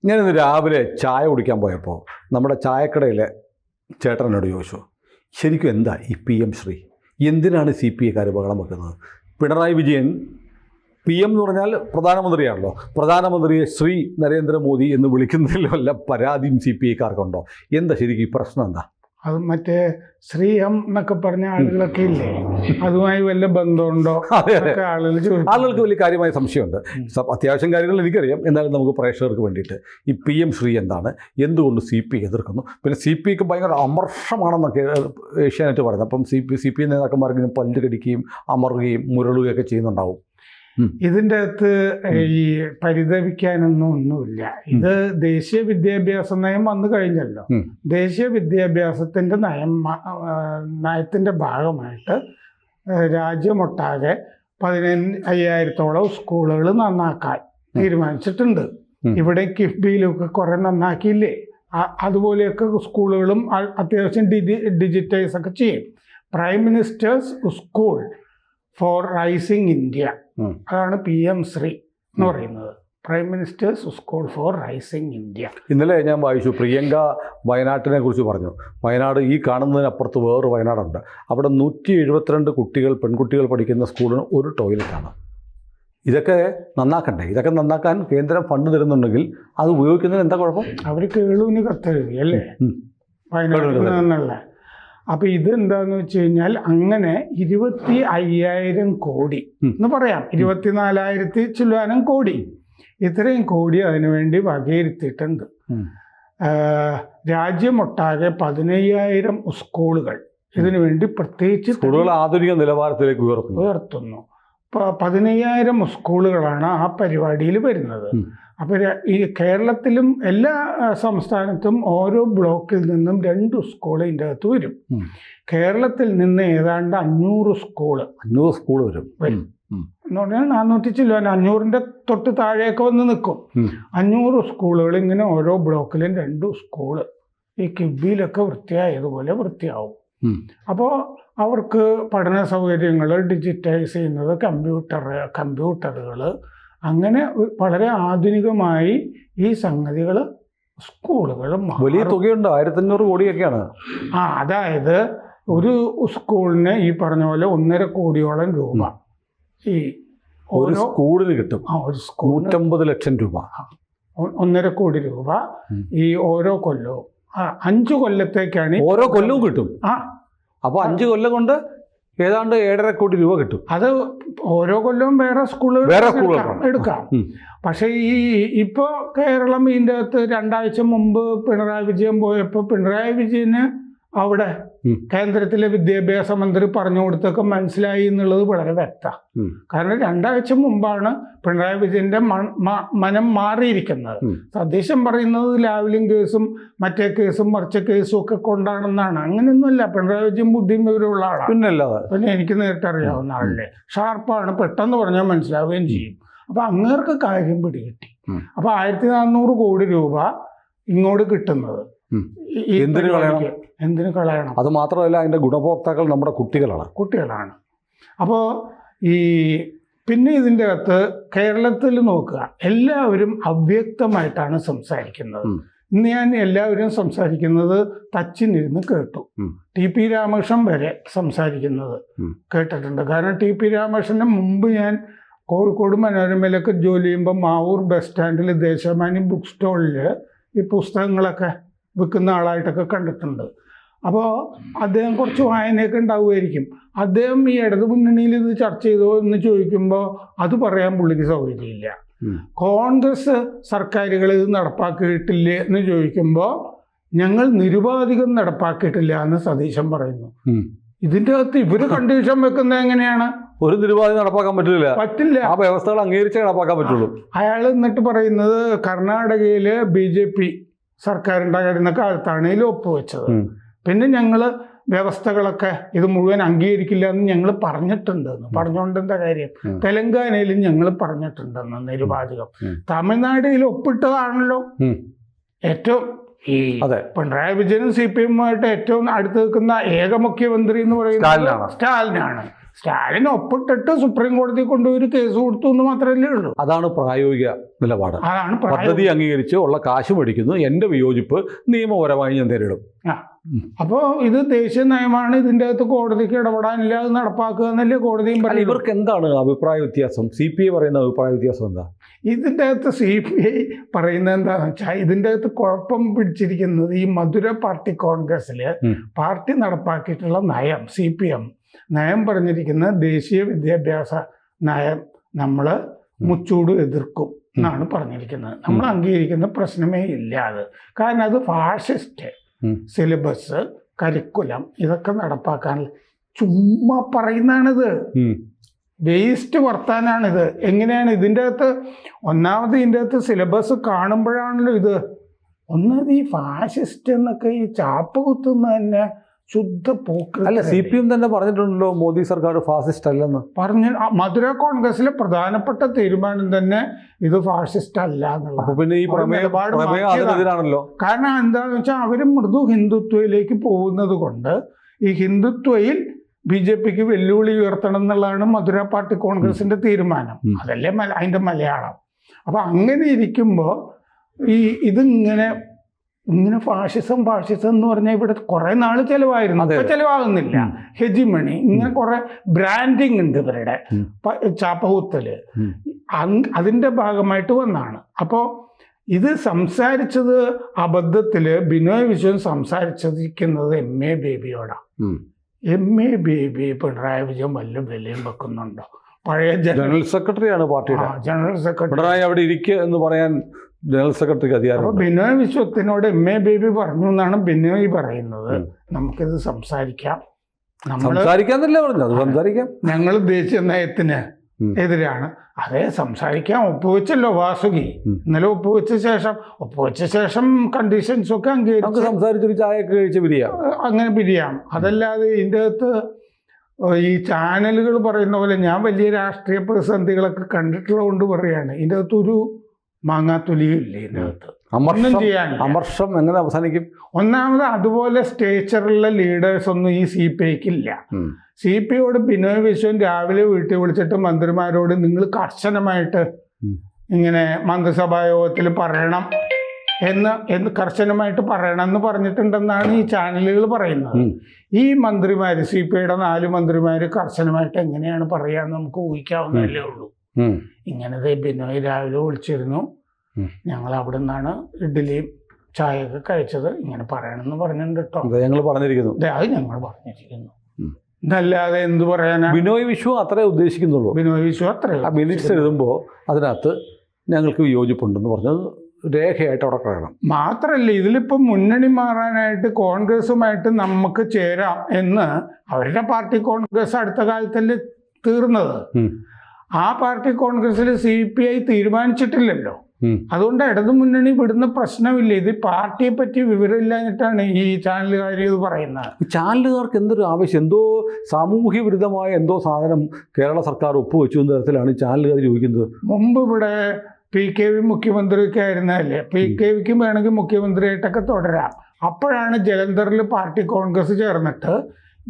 ഞാനിന്ന് രാവിലെ ചായ കുടിക്കാൻ പോയപ്പോൾ നമ്മുടെ ചായക്കടയിലെ ചേട്ടനോട് ചോദിച്ചു, ശരിക്കും എന്താ ഈ PM ശ്രീ, എന്തിനാണ് CPIക്കാർ ബഹളം വെക്കുന്നത്? പിണറായി വിജയൻ PM എന്ന് പറഞ്ഞാൽ പ്രധാനമന്ത്രിയാണല്ലോ, പ്രധാനമന്ത്രിയെ ശ്രീ നരേന്ദ്രമോദി എന്ന് വിളിക്കുന്നതിൽ വല്ല പരാതിയും CPIക്കാർക്കുണ്ടോ? എന്താ ശരിക്കും ഈ പ്രശ്നം എന്താ? അത് മറ്റേ ശ്രീയം എന്നൊക്കെ പറഞ്ഞ ആളുകളൊക്കെ ഇല്ലേ, അതുമായി വല്ല ബന്ധമുണ്ടോ ആളുകൾക്ക് വലിയ കാര്യമായ സംശയമുണ്ട്. അത്യാവശ്യം കാര്യങ്ങൾ എനിക്കറിയാം, എന്നാലും നമുക്ക് പ്രേക്ഷകർക്ക് വേണ്ടിയിട്ട് ഈ PM ശ്രീ എന്താണ്, എന്തുകൊണ്ട് CPI എതിർക്കുന്നു, പിന്നെ CPIക്ക് ഭയങ്കര അമർഷമാണെന്നൊക്കെ ഏഷ്യാനെറ്റ് പറയുന്നത്. അപ്പം CPI നേതാക്കന്മാർക്ക് പല്ല് കടിക്കുകയും അമറുകയും മുരളുകയൊക്കെ ചെയ്യുന്നുണ്ടാവും. ഇതിൻ്റെ അകത്ത് ഈ പരിതപിക്കാനൊന്നുമില്ല. ഇത് ദേശീയ വിദ്യാഭ്യാസ നയം വന്നു കഴിഞ്ഞല്ലോ. ദേശീയ വിദ്യാഭ്യാസത്തിൻ്റെ നയത്തിൻ്റെ ഭാഗമായിട്ട് രാജ്യമൊട്ടാകെ 15,000-ഓളം സ്കൂളുകൾ നന്നാക്കാൻ തീരുമാനിച്ചിട്ടുണ്ട്. ഇവിടെ കിഫ്ബിയിലൊക്കെ കുറേ നന്നാക്കിയില്ലേ, അതുപോലെയൊക്കെ സ്കൂളുകളും അത്യാവശ്യം ഡിജിറ്റൈസ് ഒക്കെ ചെയ്യും. Prime ministers school for rising India, അതാണ് PM ശ്രീ എന്ന് പറയുന്നത്. Prime ministers school for rising India. ഇന്നലെ ഞാൻ വായിച്ചു, പ്രിയങ്ക വയനാട്ടിനെ കുറിച്ച് പറഞ്ഞു. വയനാട് ഈ കാണുന്നതിനപ്പുറത്ത് വേറൊരു വയനാടുണ്ട്. അവിടെ 172 പെൺകുട്ടികൾ പഠിക്കുന്ന സ്കൂളിന് ഒരു ടോയ്ലറ്റാണ്. ഇതൊക്കെ നന്നാക്കണ്ടേ? ഇതൊക്കെ നന്നാക്കാൻ കേന്ദ്രം ഫണ്ട് തരുന്നുണ്ടെങ്കിൽ അത് ഉപയോഗിക്കുന്നതിന് എന്താ കുഴപ്പം? അവർ കേളുവിന് കത്തെഴുതി അല്ലേ വയനാട്ടിൽ നിന്നുള്ള. അപ്പോൾ ഇതെന്താന്ന് വെച്ച് കഴിഞ്ഞാൽ അങ്ങനെ 25,000 കോടി എന്ന് പറയാം, 24,000 ചില്ലാനം കോടി, ഇത്രയും കോടി അതിനുവേണ്ടി വകയിരുത്തിയിട്ടുണ്ട്. രാജ്യമൊട്ടാകെ 15,000 സ്കൂളുകൾ ഇതിനു വേണ്ടി പ്രത്യേകിച്ച് സ്കൂളുകൾ ആധുനിക നിലവാരത്തിലേക്ക് ഉയർത്തുന്നു. 15,000 സ്കൂളുകളാണ് ആ പരിപാടിയിൽ വരുന്നത്. അപ്പോൾ ഈ കേരളത്തിലും എല്ലാ സംസ്ഥാനത്തും ഓരോ ബ്ലോക്കിൽ നിന്നും 2 സ്കൂൾ ഇതിൻ്റെ അകത്ത് വരും. കേരളത്തിൽ നിന്ന് ഏതാണ്ട് 500 സ്കൂൾ വരും എന്ന് പറഞ്ഞാൽ 400 ചില്ലാൻ, 500-ന്റെ തൊട്ട് താഴെയൊക്കെ വന്ന് നിൽക്കും. 500 സ്കൂളുകൾ ഇങ്ങനെ ഓരോ ബ്ലോക്കിലും 2 സ്കൂള് ഈ കിബിയിലൊക്കെ വൃത്തിയായതുപോലെ വൃത്തിയാവും. അപ്പോൾ അവർക്ക് പഠന സൗകര്യങ്ങൾ ഡിജിറ്റൈസ് ചെയ്യുന്നത്, കമ്പ്യൂട്ടറുകൾ, അങ്ങനെ വളരെ ആധുനികമായി ഈ സംഗതികൾ സ്കൂളുകളും. വലിയ തുകയുണ്ട്, 1,500 കോടിയൊക്കെയാണ്. അതായത് ഒരു സ്കൂളിന് ഈ പറഞ്ഞ പോലെ 1.5 കോടിയോളം രൂപ ഈ ഒരു സ്കൂളിന് കിട്ടും. ഒരു സ്കൂളിന് 150 ലക്ഷം രൂപ, 1.5 കോടി രൂപ ഈ ഓരോ കൊല്ലവും. 5 കൊല്ലത്തേക്കാണ് ഓരോ കൊല്ലവും കിട്ടും. അപ്പോൾ 5 കൊല്ലം കൊണ്ട് ഏതാണ്ട് 7.5 കോടി രൂപ കിട്ടും. അത് ഓരോ കൊല്ലവും വേറെ സ്കൂളുകൾ എടുക്കാം. പക്ഷേ ഇപ്പൊ കേരളം ഇതിൻ്റെ അകത്ത് 2 ആഴ്ച മുമ്പ് പിണറായി വിജയൻ പോയപ്പോൾ പിണറായി വിജയന് അവിടെ കേന്ദ്രത്തിലെ വിദ്യാഭ്യാസ മന്ത്രി പറഞ്ഞു കൊടുത്തൊക്കെ മനസ്സിലായി എന്നുള്ളത് വളരെ വ്യക്തമാണ്. കാരണം 2 ആഴ്ച മുമ്പാണ് പിണറായി വിജയന്റെ മനം മാറിയിരിക്കുന്നത്. സതീശൻ പറയുന്നത് ലാവ്ലിൻ കേസും മറ്റേ കേസും മറിച്ച കേസും ഒക്കെ കൊണ്ടാണെന്നാണ്. അങ്ങനെയൊന്നുമല്ല, പിണറായി വിജയൻ ബുദ്ധിയും വിവരമുള്ള ആളാണ്. പിന്നെ എനിക്ക് നേരിട്ട് അറിയാവുന്ന ആളല്ലേ, ഷാർപ്പാണ്, പെട്ടെന്ന് പറഞ്ഞാൽ മനസ്സിലാവുകയും ചെയ്യും. അപ്പൊ അങ്ങേർക്ക് കാര്യം പിടികിട്ടി. അപ്പൊ 1,400 കോടി രൂപ ഇങ്ങോട്ട് കിട്ടുന്നത് എന്തിനു കളയണം? അത് മാത്രമല്ല, അതിന്റെ ഗുണഭോക്താക്കൾ നമ്മുടെ കുട്ടികളാണ്. അപ്പോൾ പിന്നെ ഇതിൻ്റെ അകത്ത് കേരളത്തിൽ നോക്കുക, എല്ലാവരും അവ്യക്തമായിട്ടാണ് സംസാരിക്കുന്നത്. ഇന്ന് ഞാൻ എല്ലാവരും സംസാരിക്കുന്നത് തച്ചിനിരുന്ന് കേട്ടു. TP രാമകൃഷ്ണൻ വരെ സംസാരിക്കുന്നത് കേട്ടിട്ടുണ്ട്. കാരണം TP രാമകൃഷ്ണന് മുമ്പ് ഞാൻ കോഴിക്കോട് മനോരമയിലൊക്കെ ജോലി ചെയ്യുമ്പോൾ മാവൂർ ബസ് സ്റ്റാൻഡിൽ ദേശാഭിമാനി ബുക്ക് സ്റ്റോളിൽ ഈ പുസ്തകങ്ങളൊക്കെ വിൽക്കുന്ന ആളായിട്ടൊക്കെ കണ്ടിട്ടുണ്ട്. അപ്പോൾ അദ്ദേഹം കുറച്ച് വായനയൊക്കെ ഉണ്ടാവുമായിരിക്കും. അദ്ദേഹം ഈ ഇടതു മുന്നണിയിൽ ഇത് ചർച്ച ചെയ്തോ എന്ന് ചോദിക്കുമ്പോൾ അത് പറയാൻ പുള്ളിക്ക് സൗകര്യമില്ല. കോൺഗ്രസ് സർക്കാരുകൾ ഇത് നടപ്പാക്കിയിട്ടില്ലേ എന്ന് ചോദിക്കുമ്പോൾ ഞങ്ങൾ നിരുപാധികം നടപ്പാക്കിയിട്ടില്ല എന്ന് സതീശൻ പറയുന്നു. ഇതിൻ്റെ അകത്ത് ഇവര് കണ്ടീഷൻ വെക്കുന്നത് എങ്ങനെയാണ്? ഒരു നിരുപാധികം നടപ്പാക്കാൻ പറ്റില്ല. ആ വ്യവസ്ഥകൾ അംഗീകരിച്ചേ നടപ്പാക്കാൻ പറ്റുള്ളൂ. അയാൾ എന്നിട്ട് പറയുന്നത് കർണാടകയില് BJP സർക്കാരുണ്ടായിരുന്ന കാലത്താണ് ഇതിൽ ഒപ്പുവെച്ചത്. പിന്നെ ഞങ്ങൾ വ്യവസ്ഥകളൊക്കെ ഇത് മുഴുവൻ അംഗീകരിക്കില്ല എന്ന് ഞങ്ങൾ പറഞ്ഞിട്ടുണ്ടെന്ന്. പറഞ്ഞുകൊണ്ട് എന്താ കാര്യം? തെലങ്കാനയിലും ഞങ്ങൾ പറഞ്ഞിട്ടുണ്ടെന്ന് നിരുപാധികം. തമിഴ്നാടിൽ ഒപ്പിട്ടതാണല്ലോ ഏറ്റവും പിണറായി വിജയനും CPM-ആയിട്ട് ഏറ്റവും അടുത്ത് നിൽക്കുന്ന ഏക മുഖ്യമന്ത്രി എന്ന് പറയുന്നത് സ്റ്റാലിനാണ്. സ്റ്റാലിൻ ഒപ്പിട്ടിട്ട് സുപ്രീം കോടതി കൊണ്ടുപോയി ഒരു കേസ് കൊടുത്തു എന്ന് മാത്രമല്ലേ ഉള്ളൂ. അതാണ് പ്രായോഗിക നിലപാട്. അതാണ് പദ്ധതി അംഗീകരിച്ച് ഉള്ള കാശ് മേടിക്കുന്നു, എൻ്റെ വിയോജിപ്പ് നിയമപരമായി ഞാൻ നേരിടും. അപ്പോൾ ഇത് ദേശീയ നയമാണ്, ഇതിൻ്റെ അകത്ത് കോടതിക്ക് ഇടപെടാനില്ല, അത് നടപ്പാക്കുക എന്നല്ലേ കോടതിയും പറയുന്നത്. ഇവർക്ക് എന്താണ് അഭിപ്രായ വ്യത്യാസം? CPI പറയുന്ന അഭിപ്രായ വ്യത്യാസം എന്താ? ഇതിൻ്റെ അകത്ത് CPI പറയുന്നത് എന്താണെന്ന് വെച്ചാൽ, ഇതിൻ്റെ അകത്ത് കുഴപ്പം പിടിച്ചിരിക്കുന്നത് ഈ മധുര പാർട്ടി കോൺഗ്രസ്സിൽ പാർട്ടി നടപ്പാക്കിയിട്ടുള്ള നയം, CPM നയം പറഞ്ഞിരിക്കുന്ന ദേശീയ വിദ്യാഭ്യാസ നയം നമ്മൾ മുച്ചൂട് എതിർക്കും എന്നാണ് പറഞ്ഞിരിക്കുന്നത്. നമ്മൾ അംഗീകരിക്കുന്ന പ്രശ്നമേ ഇല്ല അത്. കാരണം അത് ഫാഷിസ്റ്റ് സിലബസ്, കരിക്കുലം ഇതൊക്കെ നടപ്പാക്കാനുള്ള ചുമ്മാ പറയുന്നതാണിത്. വേസ്റ്റ് വർത്താനാണിത്. എങ്ങനെയാണ് ഇതിൻ്റെ അകത്ത്? ഒന്നാമത് ഇതിൻ്റെ അകത്ത് സിലബസ് കാണുമ്പോഴാണല്ലോ ഇത്. ഒന്നത് ഈ ഫാഷിസ്റ്റ് എന്നൊക്കെ ഈ ചാപ്പ് കുത്തുന്ന തന്നെ ശുദ്ധ പോക്ക്. അല്ല, CPM തന്നെ പറഞ്ഞിട്ടുണ്ടല്ലോ മോദി സർക്കാർ ഫാസിസ്റ്റ് അല്ലെന്ന്. മധുര കോൺഗ്രസിലെ പ്രധാനപ്പെട്ട തീരുമാനം തന്നെ ഇത് ഫാഷിസ്റ്റ് അല്ല എന്നുള്ളത്. പിന്നെ ഈ നിലപാടാണല്ലോ. കാരണം എന്താണെന്ന് വെച്ചാൽ അവർ മൃദു ഹിന്ദുത്വയിലേക്ക് പോകുന്നത് കൊണ്ട് ഈ ഹിന്ദുത്വയിൽ BJPക്ക് വെല്ലുവിളി ഉയർത്തണം എന്നുള്ളതാണ് മധുര പാർട്ടി കോൺഗ്രസിന്റെ തീരുമാനം. അതല്ലേ അതിന്റെ മലയാളം. അപ്പൊ അങ്ങനെ ഇരിക്കുമ്പോൾ ഇതിങ്ങനെ ഫാഷിസം എന്ന് പറഞ്ഞാൽ ഇവിടെ കുറെ നാള് ചെലവായിരുന്നു, ഇപ്പൊ ചെലവാകുന്നില്ല. ഹെജിമണി, ഇങ്ങനെ കുറെ ബ്രാൻഡിങ് ഉണ്ട് ഇവരുടെ ചാപ്പകുത്തല്, അതിന്റെ ഭാഗമായിട്ട് വന്നാണ്. അപ്പോൾ ഇത് സംസാരിച്ചത് അബദ്ധത്തില് ബിനോയ് വിശ്വൻ സംസാരിച്ചിരിക്കുന്നത് MA ബേബിയോടാണ്. MA ബേബി പിണറായി വിജയൻ വല്ല വിലയും വെക്കുന്നുണ്ടോ? പഴയ ജനറൽ സെക്രട്ടറിയാണ് പാർട്ടിയുടെ. ജനറൽ സെക്രട്ടറി പിണറായി അവിടെ ഇരിക്കുക എന്ന് പറയാൻ ജനറൽ സെക്രട്ടറിക്ക് അധികാരം. അപ്പോൾ ബിനോയ് വിശ്വത്തിനോട് MA ബേബി പറഞ്ഞു എന്നാണ് ബിനോയ് പറയുന്നത്. നമുക്കിത് സംസാരിക്കാം. സംസാരിക്കാന്നല്ലേ പറഞ്ഞത്? അത് സംസാരിക്കാം. ഞങ്ങൾ ദേശീയ നയത്തിന് എതിരാണ്. അതേ സംസാരിക്കാം. ഒപ്പുവെച്ചല്ലോ വാസുകി. ഇന്നലെ ഒപ്പുവെച്ച ശേഷം കണ്ടീഷൻസ് ഒക്കെ അംഗീകരിച്ച് സംസാരിച്ചൊരു ചായയൊക്കെ കഴിച്ച് പിരിയാം. അങ്ങനെ പിരിയാം. അതല്ലാതെ ഇതിൻ്റെ അകത്ത് ഈ ചാനലുകൾ പറയുന്ന പോലെ ഞാൻ വലിയ രാഷ്ട്രീയ പ്രതിസന്ധികളൊക്കെ കണ്ടിട്ടുള്ളത് കൊണ്ട് പറയുകയാണ്. ഇതിൻ്റെ അകത്തൊരു മാങ്ങാത്തൊലിയില്ലേ ഇതിൻ്റെ അകത്ത്. ഒന്നും ചെയ്യാൻ അമർഷം എങ്ങനെ അവസാനിക്കും? ഒന്നാമത് അതുപോലെ സ്റ്റേച്ചറുള്ള ലീഡേഴ്സ് ഒന്നും ഈ CPIക്ക് ഇല്ല. CPIയോട് ബിനോയ് വിശ്വൻ രാവിലെ വീട്ടിൽ വിളിച്ചിട്ട് മന്ത്രിമാരോട് നിങ്ങൾ കർശനമായിട്ട് ഇങ്ങനെ മന്ത്രിസഭാ യോഗത്തിൽ പറയണം എന്ന് കർശനമായിട്ട് പറയണം എന്ന് പറഞ്ഞിട്ടുണ്ടെന്നാണ് ഈ ചാനലുകൾ പറയുന്നത്. ഈ മന്ത്രിമാർ, CPIയുടെ 4 മന്ത്രിമാർ കർശനമായിട്ട് എങ്ങനെയാണ് പറയാന്ന് നമുക്ക് ഊഹിക്കാവുന്നതല്ലേ ഉള്ളൂ. ഇങ്ങനത്തെ ബിനോയ് രാവിലെ വിളിച്ചിരുന്നു, ഞങ്ങൾ അവിടെ നിന്നാണ് ഇഡ്ഡലിയും ചായയൊക്കെ കഴിച്ചത്, ഇങ്ങനെ പറയണമെന്ന് പറഞ്ഞിട്ടുണ്ട് കേട്ടോ. ഞങ്ങൾ പറഞ്ഞിരിക്കുന്നു. അത് ഞങ്ങൾ പറഞ്ഞിരിക്കുന്നു. ഇതല്ലാതെ എന്ത് പറയാനാ? ബിനോയ് വിശ്വ അത്രേ ഉദ്ദേശിക്കുന്നുള്ളൂ. ബിനോയ് വിശ്വ അത്രേ. മിനിറ്റ്സ് എഴുതുമ്പോൾ അതിനകത്ത് ഞങ്ങൾക്ക് വിയോജിപ്പുണ്ടെന്ന് പറഞ്ഞത് രേഖയായിട്ട് അവിടെ പറയണം. മാത്രമല്ല, ഇതിലിപ്പോൾ മുന്നണി മാറാനായിട്ട് കോൺഗ്രസുമായിട്ട് നമുക്ക് ചേരാം എന്ന് അവരുടെ പാർട്ടി കോൺഗ്രസ് അടുത്ത കാലത്തല്ലേ തീർന്നത്. ആ പാർട്ടി കോൺഗ്രസിൽ CPI തീരുമാനിച്ചിട്ടില്ലല്ലോ. അതുകൊണ്ട് ഇടതു മുന്നണി വിടുന്ന പ്രശ്നമില്ല. ഇത് പാർട്ടിയെ പറ്റി വിവരമില്ലാഞ്ഞിട്ടാണ് ഈ ചാനലുകാർ ഇത് പറയുന്നത്. ചാനലുകാർക്ക് എന്തൊരു ആവശ്യം? എന്തോ സാമൂഹ്യ വിരുദ്ധമായ എന്തോ സാധനം കേരള സർക്കാർ ഒപ്പുവെച്ചു എന്ന തരത്തിലാണ് ചാനലുകാർ ചോദിക്കുന്നത്. മുമ്പ് ഇവിടെ PKV മുഖ്യമന്ത്രിയൊക്കെ ആയിരുന്നല്ലേ. PKVക്കും വേണമെങ്കിൽ മുഖ്യമന്ത്രിയായിട്ടൊക്കെ തുടരാം. അപ്പോഴാണ് ജലന്ധറിൽ പാർട്ടി കോൺഗ്രസ് ചേർന്നിട്ട്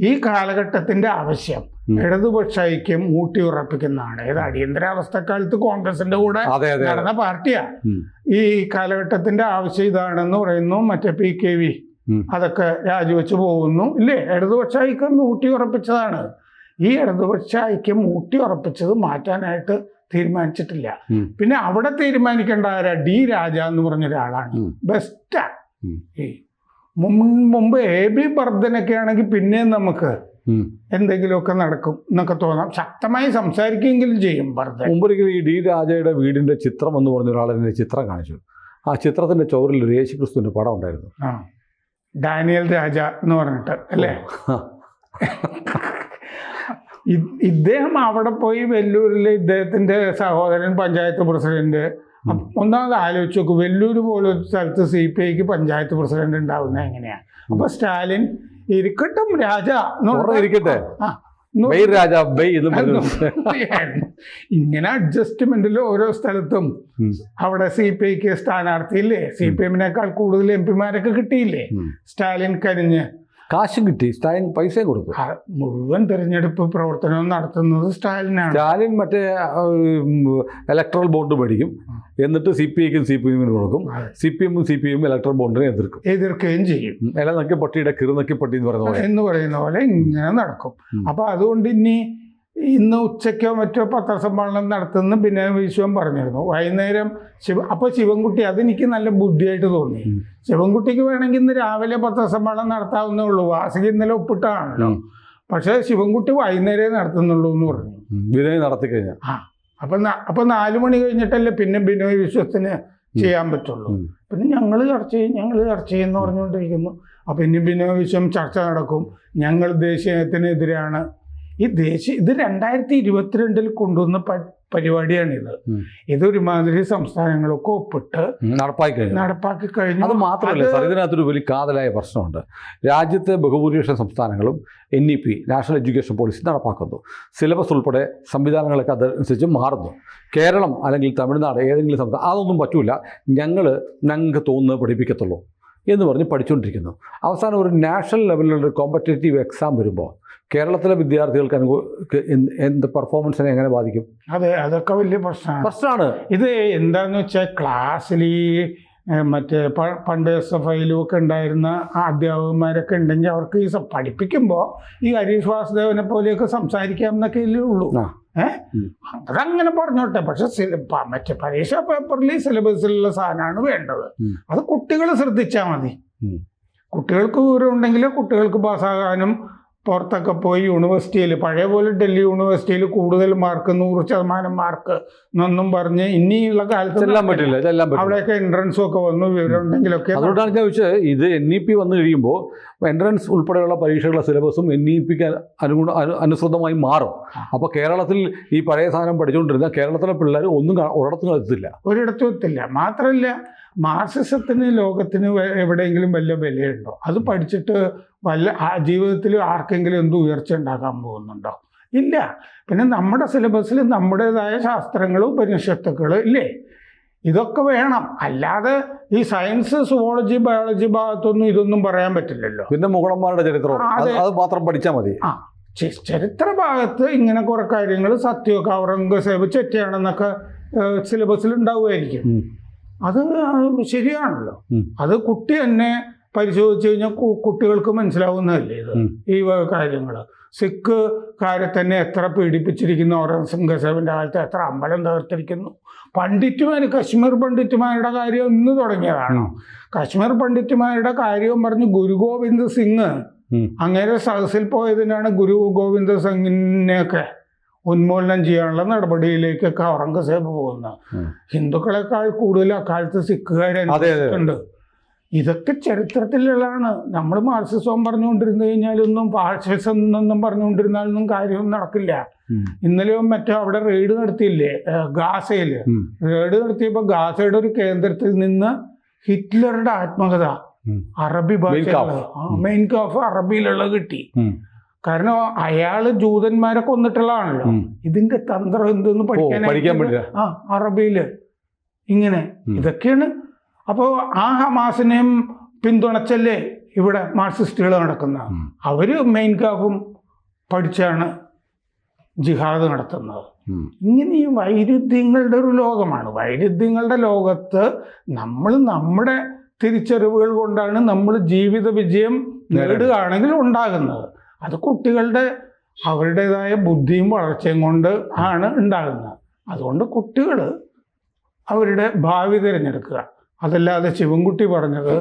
ഈ കാലഘട്ടത്തിന്റെ ആവശ്യം ഇടതുപക്ഷ ഐക്യം ഊട്ടി ഉറപ്പിക്കുന്നതാണ്. ഏത് അടിയന്തരാവസ്ഥക്കാലത്ത് കോൺഗ്രസിന്റെ കൂടെ നടന്ന പാർട്ടിയാ. ഈ കാലഘട്ടത്തിന്റെ ആവശ്യം ഇതാണെന്ന് പറയുന്നു. മറ്റേ PKV അതൊക്കെ രാജിവെച്ച് പോകുന്നു ഇല്ലേ. ഇടതുപക്ഷ ഐക്യം ഊട്ടി ഉറപ്പിച്ചതാണ്. ഈ ഇടതുപക്ഷ ഐക്യം ഊട്ടി ഉറപ്പിച്ചത് മാറ്റാനായിട്ട് തീരുമാനിച്ചിട്ടില്ല. പിന്നെ അവിടെ തീരുമാനിക്കേണ്ട ആരാ? D രാജ എന്ന് പറഞ്ഞ ഒരാളാണ്. ബെസ്റ്റാ. മുമ്പ് AB ബർദ്ധനൊക്കെ ആണെങ്കിൽ പിന്നെയും നമുക്ക് എന്തെങ്കിലുമൊക്കെ നടക്കും എന്നൊക്കെ തോന്നാം. ശക്തമായി സംസാരിക്കുകയെങ്കിലും ചെയ്യും ബർദ്ധൻ. മുമ്പൊരിക്കലും ഈ D രാജയുടെ വീടിന്റെ ചിത്രം എന്ന് പറഞ്ഞ ഒരാളെന്നെ ചിത്രം കാണിച്ചു. ആ ചിത്രത്തിന്റെ ചോറിൽ ഒരു യേശുക്രിസ്തുവിന്റെ പടം ഉണ്ടായിരുന്നു. ഡാനിയൽ രാജ എന്ന് പറഞ്ഞിട്ട് അല്ലേ. ഇദ്ദേഹം അവിടെ പോയി വെല്ലൂരിൽ ഇദ്ദേഹത്തിന്റെ സഹോദരൻ പഞ്ചായത്ത് പ്രസിഡന്റ്. ഒന്നാമത് ആലോചിച്ച് നോക്കും, വെല്ലൂർ പോലൊരു സ്ഥലത്ത് CPIക്ക് പഞ്ചായത്ത് പ്രസിഡന്റ് ഉണ്ടാവുന്നത് എങ്ങനെയാണ്? അപ്പൊ സ്റ്റാലിൻ ഇരിക്കട്ടും രാജ ഇരിക്കട്ടെ, ഇങ്ങനെ അഡ്ജസ്റ്റ്മെന്റിൽ ഓരോ സ്ഥലത്തും അവിടെ CPIക്ക് സ്ഥാനാർത്ഥിയില്ലേ, CPMനേക്കാൾ കൂടുതൽ MP മാരൊക്കെ കിട്ടിയില്ലേ. സ്റ്റാലിൻ കരിഞ്ഞ് കാശും കിട്ടി, സ്റ്റാലിൻ പൈസയും കൊടുത്തു. മുഴുവൻ തെരഞ്ഞെടുപ്പ് പ്രവർത്തനവും നടത്തുന്നത് സ്റ്റാലിനാണ്. സ്റ്റാലിൻ മറ്റേ ഇലക്ട്രൽ ബോണ്ട് മേടിക്കും, എന്നിട്ട് CPIക്കും CPM-നും കൊടുക്കും. CPM-ഉം CPM ഇലക്ട്രൽ ബോണ്ടിനെ എതിർക്കുകയും ചെയ്യും. ഇല നക്കി പട്ടിയുടെ കിറുനക്കി പട്ടി എന്ന് പറയുന്ന പോലെ ഇങ്ങനെ നടക്കും. അപ്പൊ അതുകൊണ്ട് ഇന്ന് ഉച്ചയ്ക്കോ മറ്റോ പത്രസമ്മേളനം നടത്തുന്ന ബിനോയ് വിശ്വം പറഞ്ഞിരുന്നു. വൈകുന്നേരം ശിവൻകുട്ടി, അതെനിക്ക് നല്ല ബുദ്ധിയായിട്ട് തോന്നി. ശിവൻകുട്ടിക്ക് വേണമെങ്കിൽ ഇന്ന് രാവിലെ പത്രസമ്മേളനം നടത്താവുന്നേ ഉള്ളൂ, വാസിക ഇന്നലെ ഒപ്പിട്ടാണല്ലോ. പക്ഷെ ശിവൻകുട്ടി വൈകുന്നേരം നടത്തുന്നുള്ളൂ എന്ന് പറഞ്ഞു. ബിനോയ് നടത്തി കഴിഞ്ഞാൽ അപ്പൊ 4 മണി കഴിഞ്ഞിട്ടല്ലേ പിന്നെ ബിനോയ് വിശ്വത്തിന് ചെയ്യാൻ പറ്റുള്ളൂ. പിന്നെ ഞങ്ങൾ ചർച്ച ചെയ്യുമെന്ന് പറഞ്ഞുകൊണ്ടിരിക്കുന്നു. അപ്പൊ ഇനി ബിനോയ് വിശ്വം ചർച്ച നടക്കും, ഞങ്ങൾ ദേശീയത്തിനെതിരാണ്. ഇത് 2022 കൊണ്ടുവന്ന പരിപാടിയാണിത്. ഇതൊരുമാതിരി സംസ്ഥാനങ്ങളൊക്കെ ഒപ്പിട്ട് നടപ്പാക്കി കഴിഞ്ഞു. അത് മാത്രമല്ല സാർ, ഇതിനകത്തൊരു വലിയ കാതലായ പ്രശ്നമുണ്ട്. രാജ്യത്തെ ബഹുഭൂരിപക്ഷം സംസ്ഥാനങ്ങളും NEP നാഷണൽ എഡ്യൂക്കേഷൻ പോളിസി നടപ്പാക്കുന്നു. സിലബസ് ഉൾപ്പെടെ സംവിധാനങ്ങളൊക്കെ അതനുസരിച്ച് മാറുന്നു. കേരളം അല്ലെങ്കിൽ തമിഴ്നാട് ഏതെങ്കിലും സംസ്ഥാനം അതൊന്നും പറ്റൂല, ഞങ്ങൾക്ക് തോന്നുന്നത് പഠിപ്പിക്കത്തുള്ളൂ എന്ന് പറഞ്ഞ് പഠിച്ചുകൊണ്ടിരിക്കുന്നു. അവസാനം ഒരു നാഷണൽ ലെവലിലൊരു കോമ്പറ്റേറ്റീവ് എക്സാം വരുമ്പോൾ കേരളത്തിലെ വിദ്യാർത്ഥികൾക്ക് എന്ത് പെർഫോമൻസിനെ എങ്ങനെ ബാധിക്കും? അതൊക്കെ വലിയ പ്രശ്നമാണ്. ഇത് എന്താണെന്ന് വെച്ചാൽ ക്ലാസ്സിൽ മറ്റേ പണ്ട് SFIയിലും ഒക്കെ ഉണ്ടായിരുന്ന അധ്യാപകന്മാരൊക്കെ ഉണ്ടെങ്കിൽ അവർക്ക് പഠിപ്പിക്കുമ്പോൾ ഈ ഹരീഷ് വാസുദേവനെ പോലെയൊക്കെ സംസാരിക്കാം എന്നൊക്കെ ഇല്ലേ ഉള്ളൂ. അതങ്ങനെ പറഞ്ഞോട്ടെ. പക്ഷെ മറ്റേ പരീക്ഷാ പേപ്പറിൽ സിലബസിലുള്ള സാധനമാണ് വേണ്ടത്. അത് കുട്ടികൾ ശ്രദ്ധിച്ചാൽ മതി. കുട്ടികൾക്ക് വിവരം ഉണ്ടെങ്കിൽ കുട്ടികൾക്ക് പാസ്സാകാനും പുറത്തൊക്കെ പോയി യൂണിവേഴ്സിറ്റിയിൽ പഴയ പോലെ ഡൽഹി യൂണിവേഴ്സിറ്റിയിൽ കൂടുതൽ മാർക്ക് 100% മാർക്ക് എന്നൊന്നും പറഞ്ഞ് ഇനിയുള്ള കാലത്ത് അവിടെയൊക്കെ എൻട്രൻസും ഒക്കെ വന്നു വിവരം ഉണ്ടെങ്കിലൊക്കെ. അതുകൊണ്ടാണ് ഞാൻ ചോദിച്ചത്, ഇത് NEP വന്നു കഴിയുമ്പോൾ എൻട്രൻസ് ഉൾപ്പെടെയുള്ള പരീക്ഷകളുടെ സിലബസും NEPക്ക് അനുസൃതമായി മാറും. അപ്പോൾ കേരളത്തിൽ ഈ പഴയ സാധനം പഠിച്ചുകൊണ്ടിരുന്ന കേരളത്തിലെ പിള്ളേർ ഒരിടത്തും എത്തില്ല. മാത്രമല്ല മാർക്സിസത്തിന് ലോകത്തിന് എവിടെയെങ്കിലും വല്ല വിലയുണ്ടോ? അത് പഠിച്ചിട്ട് ജീവിതത്തിൽ ആർക്കെങ്കിലും എന്ത് ഉയർച്ച ഉണ്ടാക്കാൻ പോകുന്നുണ്ടോ? ഇല്ല. പിന്നെ നമ്മുടെ സിലബസിൽ നമ്മുടേതായ ശാസ്ത്രങ്ങൾ, ഉപനിഷത്തുക്കൾ ഇല്ലേ, ഇതൊക്കെ വേണം. അല്ലാതെ ഈ സയൻസ്, സുവോളജി, ബയോളജി ഭാഗത്തൊന്നും ഇതൊന്നും പറയാൻ പറ്റില്ലല്ലോ. പിന്നെ മുഗളന്മാരുടെ ചരിത്രം അത് മാത്രം പഠിച്ചാൽ മതി. ചരിത്ര ഭാഗത്ത് ഇങ്ങനെ കുറെ കാര്യങ്ങൾ, സത്യമൊക്കെ ഔറംഗസേബ് ചെറ്റയാണെന്നൊക്കെ സിലബസിൽ ഉണ്ടാവുമായിരിക്കും. അത് ശരിയാണല്ലോ. അത് കുട്ടി തന്നെ പരിശോധിച്ച് കഴിഞ്ഞാൽ കുട്ടികൾക്ക് മനസ്സിലാവുന്നതല്ലേ ഇത് ഈ കാര്യങ്ങൾ. സിഖുകാരെ തന്നെ എത്ര പീഡിപ്പിച്ചിരിക്കുന്നു, ഔറംഗസേബിൻ്റെ കാലത്ത് എത്ര അമ്പലം തകർത്തിരിക്കുന്നു. കശ്മീർ പണ്ഡിറ്റുമാരുടെ കാര്യം ഇന്ന് തുടങ്ങിയതാണോ? കശ്മീർ പണ്ഡിറ്റുമാരുടെ കാര്യവും പറഞ്ഞ് ഗുരു ഗോവിന്ദ് സിംഗ് അങ്ങനെ സദസ്സിൽ പോയതിനാണ് ഗുരു ഗോവിന്ദ് സിംഗിനെയൊക്കെ ഉന്മൂലനം ചെയ്യാനുള്ള നടപടിയിലേക്കൊക്കെ ഔറംഗസേബ് പോകുന്നത്. ഹിന്ദുക്കളെക്കാൾ കൂടുതൽ അക്കാലത്ത് സിഖുകാരുണ്ട്. ഇതൊക്കെ ചരിത്രത്തിലുള്ളതാണ്. നമ്മൾ മാർക്സിസം പറഞ്ഞുകൊണ്ടിരുന്നു കഴിഞ്ഞാലൊന്നും, ഫാഷിസം എന്നൊന്നും പറഞ്ഞുകൊണ്ടിരുന്നാലൊന്നും കാര്യമൊന്നും നടക്കില്ല. ഇന്നലെയും മറ്റോ അവിടെ റെയ്ഡ് നടത്തിയില്ലേ ഗാസയിൽ. റെയ്ഡ് നടത്തിയപ്പോൾ ഗാസയുടെ ഒരു കേന്ദ്രത്തിൽ നിന്ന് ഹിറ്റ്ലറുടെ ആത്മകഥ അറബി ഭാഷ, മെയിൻ കാഫ് അറബിയിലുള്ള കിട്ടി. കാരണം അയാള് ജൂതന്മാരെ കൊന്നിട്ടുള്ളതാണല്ലോ. ഇതിന്റെ തന്ത്രം എന്തെന്ന് പഠിക്കാൻ അറബിയില് ഇങ്ങനെ ഇതൊക്കെയാണ്. അപ്പോൾ ആ ഹമാസിനെയും പിന്തുണച്ചല്ലേ ഇവിടെ മാർക്സിസ്റ്റുകൾ നടക്കുന്ന. അവര് മെയിൻ കാഫും പഠിച്ചാണ് ജിഹാദ് നടത്തുന്നത്. ഇങ്ങനെ ഈ വൈരുദ്ധ്യങ്ങളുടെ ഒരു ലോകമാണ്. വൈരുദ്ധ്യങ്ങളുടെ ലോകത്ത് നമ്മൾ നമ്മുടെ തിരിച്ചറിവുകൾ കൊണ്ടാണ് നമ്മൾ ജീവിത വിജയം നേടുകയാണെങ്കിൽ ഉണ്ടാകുന്നത്. അത് കുട്ടികളുടെ അവരുടേതായ ബുദ്ധിയും വളർച്ചയും കൊണ്ട് ആണ് ഉണ്ടാകുന്നത്. അതുകൊണ്ട് കുട്ടികൾ അവരുടെ ഭാവി തിരഞ്ഞെടുക്കുക. അതല്ലാതെ ശിവൻകുട്ടി പറഞ്ഞത്,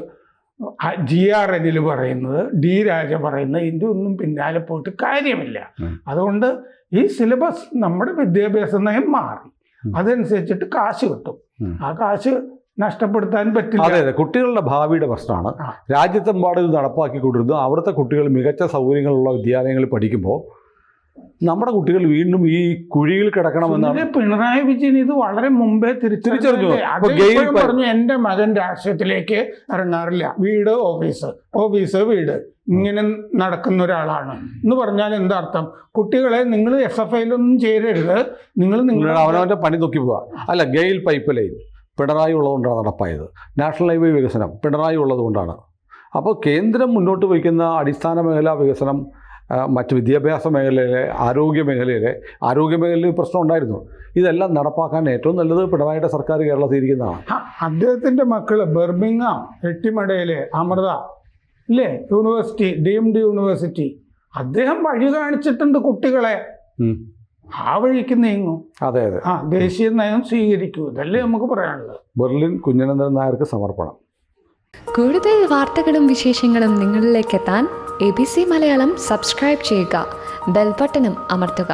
GRNൽ പറയുന്നത്, D രാജ പറയുന്നത്, ഇതിൻ്റെ ഒന്നും പിന്നാലെ പോയിട്ട് കാര്യമില്ല. അതുകൊണ്ട് ഈ സിലബസ് നമ്മുടെ വിദ്യാഭ്യാസ നയം മാറി. അതനുസരിച്ചിട്ട് കാശ് കിട്ടും. ആ കാശ് നഷ്ടപ്പെടുത്താൻ പറ്റില്ല. അതെ, കുട്ടികളുടെ ഭാവിയുടെ പ്രശ്നമാണ്. രാജ്യത്തെമ്പാടും ഇത് നടപ്പാക്കിക്കൊണ്ടിരുന്നു. അവിടുത്തെ കുട്ടികൾ മികച്ച സൗകര്യങ്ങളുള്ള വിദ്യാലയങ്ങളിൽ പഠിക്കുമ്പോൾ നമ്മുടെ കുട്ടികൾ വീണ്ടും ഈ കുഴിയിൽ കിടക്കണമെന്നാണ്. പിണറായി വിജയൻ ഇത് വളരെ മുമ്പേ തിരിച്ചറിഞ്ഞു. പറഞ്ഞു എൻ്റെ മകൻ രാഷ്ട്രീയത്തിലേക്ക് ഇറങ്ങാറില്ല, വീട് ഓഫീസ്, ഓഫീസ് വീട്, ഇങ്ങനെ നടക്കുന്ന ഒരാളാണ് എന്ന് പറഞ്ഞാൽ എന്താ അർത്ഥം? കുട്ടികളെ നിങ്ങൾ SFIയിലൊന്നും ചേരരുത്, നിങ്ങൾ അവനവൻ്റെ പണി നോക്കി പോവാ. അല്ല, ഗെയിൽ പൈപ്പ് ലൈൻ പിണറായി ഉള്ളതുകൊണ്ടാണ് നടപ്പായത്. നാഷണൽ ഹൈവേ വികസനം പിണറായി ഉള്ളതുകൊണ്ടാണ്. അപ്പോൾ കേന്ദ്രം മുന്നോട്ട് വയ്ക്കുന്ന അടിസ്ഥാന മേഖലാ വികസനം, മറ്റ് വിദ്യാഭ്യാസ മേഖലയിലെ, ആരോഗ്യ മേഖലയിൽ പ്രശ്നം ഉണ്ടായിരുന്നു. ഇതെല്ലാം നടപ്പാക്കാൻ ഏറ്റവും നല്ലത് പിണറായിയുടെ സർക്കാർ കേരളത്തിൽ ഇരിക്കുന്നതാണ്. അദ്ദേഹത്തിൻ്റെ മക്കൾ ബർമിങ്ങാം, എട്ടിമടയിലെ അമൃത ഇല്ലേ യൂണിവേഴ്സിറ്റി, ഡീംഡ് യൂണിവേഴ്സിറ്റി, അദ്ദേഹം വഴി കാണിച്ചിട്ടുണ്ട് കുട്ടികളെ. ആ വഴിക്ക് നീങ്ങും. അതെ. ദേശീയ നയം സ്വീകരിക്കൂ. ഇതല്ലേ നമുക്ക് പറയാനുള്ളത്. ബെർലിൻ കുഞ്ഞനന്ദൻ നായർക്ക് സമർപ്പണം. കൂടുതൽ വാർത്തകളും വിശേഷങ്ങളും നിങ്ങളിലേക്ക് എത്താൻ ABC മലയാളം സബ്സ്ക്രൈബ് ചെയ്യുക, ബെൽ ബട്ടണും അമർത്തുക.